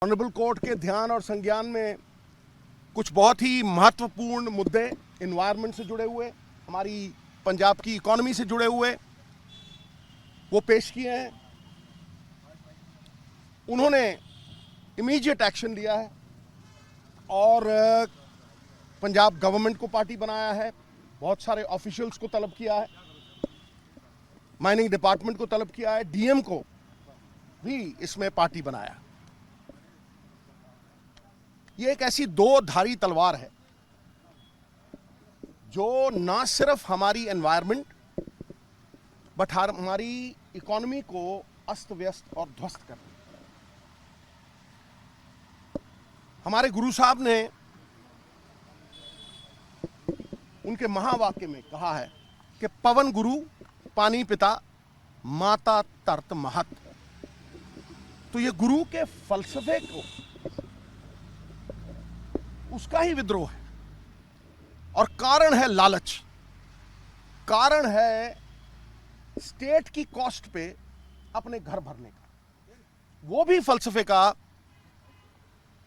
Honourable court के ध्यान और संज्ञान में कुछ बहुत ही महत्वपूर्ण मुद्दे एनवायरनमेंट से जुड़े हुए, हमारी पंजाब की इकोनॉमी से जुड़े हुए वो पेश किए हैं। उन्होंने इमीडिएट एक्शन लिया है और पंजाब गवर्नमेंट को पार्टी बनाया है, बहुत सारे ऑफिशियल्स को तलब किया है, माइनिंग डिपार्टमेंट को तलब किया है, डीएम को भी इसमें पार्टी बनाया। ये एक ऐसी दो धारी तलवार है जो ना सिर्फ हमारी एनवायरनमेंट बट हमारी इकोनॉमी को अस्त व्यस्त और ध्वस्त कर रही है। हमारे गुरु साहब ने उनके महावाक्य में कहा है कि पवन गुरु पानी पिता माता तरत महत। तो ये गुरु के फलसफे को, उसका ही विद्रोह है और कारण है लालच, कारण है स्टेट की कॉस्ट पे अपने घर भरने का। वो भी फलसफे का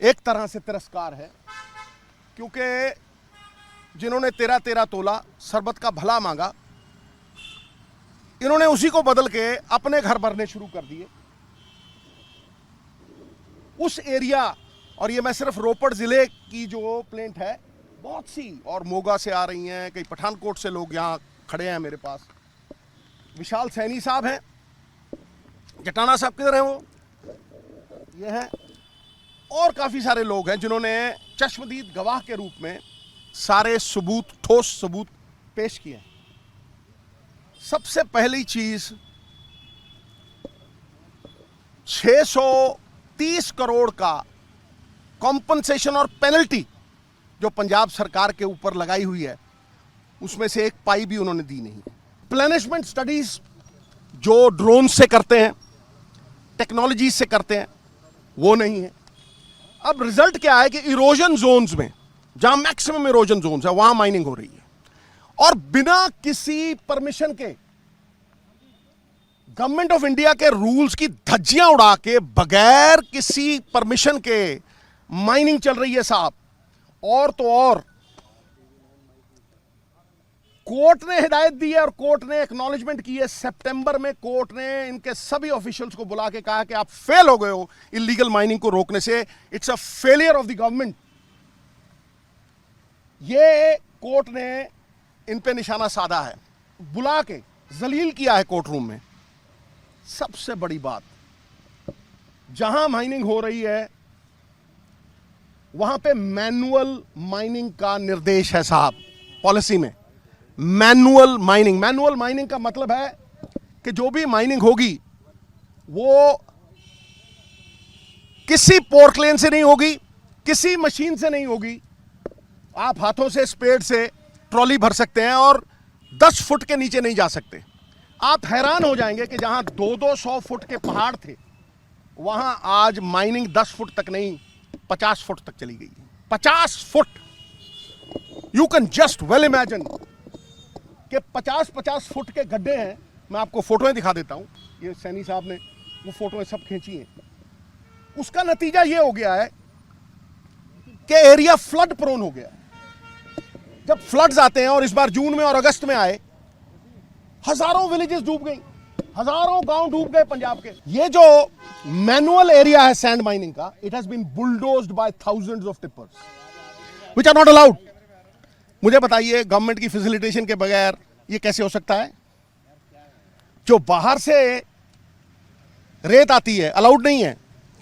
एक तरह से तिरस्कार है, क्योंकि जिन्होंने 13-13 तोला शरबत का भला मांगा, इन्होंने उसी को बदल के अपने घर भरने शुरू कर दिए। उस एरिया, और ये मैं सिर्फ रोपड़ जिले की जो प्लेंट है, बहुत सी और मोगा से आ रही हैं, कई पठानकोट से लोग यहाँ खड़े हैं मेरे पास। विशाल सैनी साहब हैं, जटाना साहब किधर हैं, वो ये हैं, और काफ़ी सारे लोग हैं जिन्होंने चश्मदीद गवाह के रूप में सारे सबूत, ठोस सबूत पेश किए हैं। सबसे पहली चीज, 630 करोड़ का कॉम्पनसेशन और पेनल्टी जो पंजाब सरकार के ऊपर लगाई हुई है, उसमें से एक पाई भी उन्होंने दी नहीं। प्लेनिशमेंट स्टडीज जो ड्रोन से करते हैं, टेक्नोलॉजी से करते हैं, वो नहीं है। अब रिजल्ट क्या है कि इरोजन जोन्स में, जहां मैक्सिमम इरोजन जोन्स है, वहां माइनिंग हो रही है और बिना किसी परमिशन के, गवर्नमेंट ऑफ इंडिया के रूल्स की धज्जियां उड़ा के, बगैर किसी परमिशन के माइनिंग चल रही है साहब। और तो और कोर्ट ने हिदायत दी है और कोर्ट ने एक्नॉलेजमेंट की है। सितंबर में कोर्ट ने इनके सभी ऑफिशियल्स को बुला के कहा कि आप फेल हो गए हो इलीगल माइनिंग को रोकने से, it's a failure of the government. ये कोर्ट ने इन पे निशाना साधा है, बुला के जलील किया है कोर्ट रूम में। सबसे बड़ी बात, जहां माइनिंग हो रही है वहां पे मैनुअल माइनिंग का निर्देश है साहब, पॉलिसी में। मैनुअल माइनिंग का मतलब है कि जो भी माइनिंग होगी वो किसी पोर्टलेन से नहीं होगी, किसी मशीन से नहीं होगी। आप हाथों से, स्पेड से ट्रॉली भर सकते हैं और 10 फुट के नीचे नहीं जा सकते। आप हैरान हो जाएंगे कि जहां 200-200 फुट के पहाड़ थे, वहां आज माइनिंग 10 फुट तक नहीं, 50 फुट तक चली गई है। 50 foot! You can just well imagine कि 50-50 फुट के गड्ढे हैं। मैं आपको फोटोएं दिखा देता हूं, ये सैनी साहब ने वो फोटोएं सब खींची हैं। उसका नतीजा ये हो गया है कि एरिया फ्लड प्रोन हो गया। जब फ्लड्स आते हैं, और इस बार जून में और अगस्त में आए, हजारों विलेजेस डूब गई, हजारों गांव डूब गए पंजाब के। ये जो मैनुअल एरिया है सैंड माइनिंग का, it has been bulldozed by thousands of tippers which are not allowed. मुझे बताइए, गवर्नमेंट की फैसिलिटेशन के बगैर ये कैसे हो सकता है? जो बाहर से रेत आती है, अलाउड नहीं है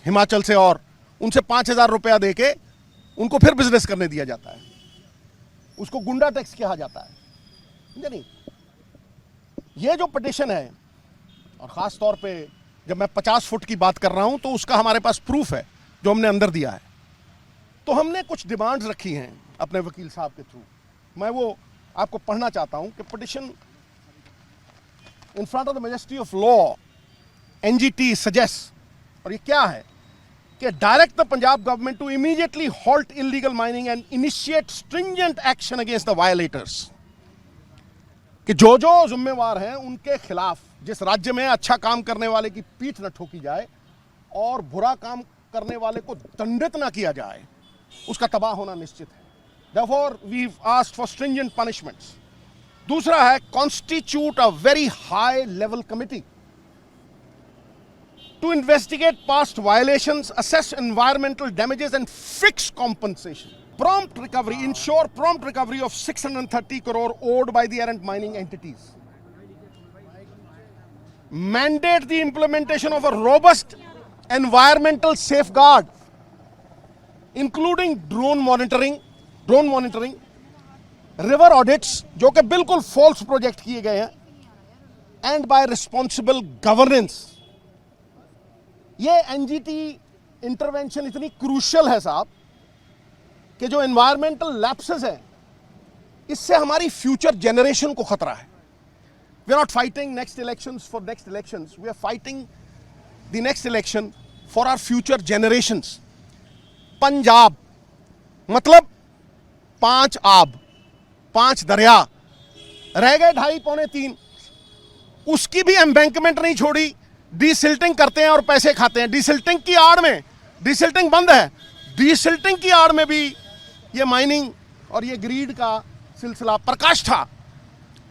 हिमाचल से, और उनसे 5,000 रुपया देके उनको फिर बिजनेस करने दिया जाता है। उसको गुंडा टैक्स कहा जाता है, समझे नहीं? ये जो पिटिशन है, और खास तौर पे जब मैं 50 फुट की बात कर रहा हूं, तो उसका हमारे पास प्रूफ है जो हमने अंदर दिया है। तो हमने कुछ डिमांड्स रखी हैं अपने वकील साहब के थ्रू, मैं वो आपको पढ़ना चाहता हूं कि petition in front of the majesty of law NGT suggest, और ये क्या है कि direct the Punjab government to immediately halt illegal mining and initiate stringent action against the violators. कि जो जो जिम्मेवार हैं उनके खिलाफ, जिस राज्य में अच्छा काम करने वाले की पीठ न ठोकी जाए और बुरा काम करने वाले को दंडित ना किया जाए, उसका तबाह होना निश्चित है। Therefore, we've asked for stringent punishments. दूसरा है constitute a very high level committee to investigate past violations, assess environmental damages and fix compensation. Prompt recovery, ensure prompt recovery of 630 crore owed by the errant mining entities. Mandate the implementation of a robust environmental safeguard, including drone monitoring, river audits, जो कि बिल्कुल false project किए गए हैं, and by responsible governance. ये NGT intervention इतनी crucial है साहब कि जो एनवायरमेंटल लैप्सेस हैं, इससे हमारी फ्यूचर जनरेशन को खतरा है। We are not fighting next elections for next elections, we are fighting the next election for our future generations. Punjab मतलब 5 आब, 5 दरिया, रह गए 2.5 पौने 3, उसकी भी एम्बैंकमेंट नहीं छोड़ी, डीसिल्टिंग करते हैं और पैसे खाते हैं। डीसिल्टिंग की आड़ में, डीसिल्टिंग बंद है, डीसिल्टिंग की आड़ में भी ये माइनिंग और ये ग्रीड का सिलसिला, प्रकाष्ठा,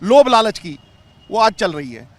लोभ लालच की, वो आज चल रही है।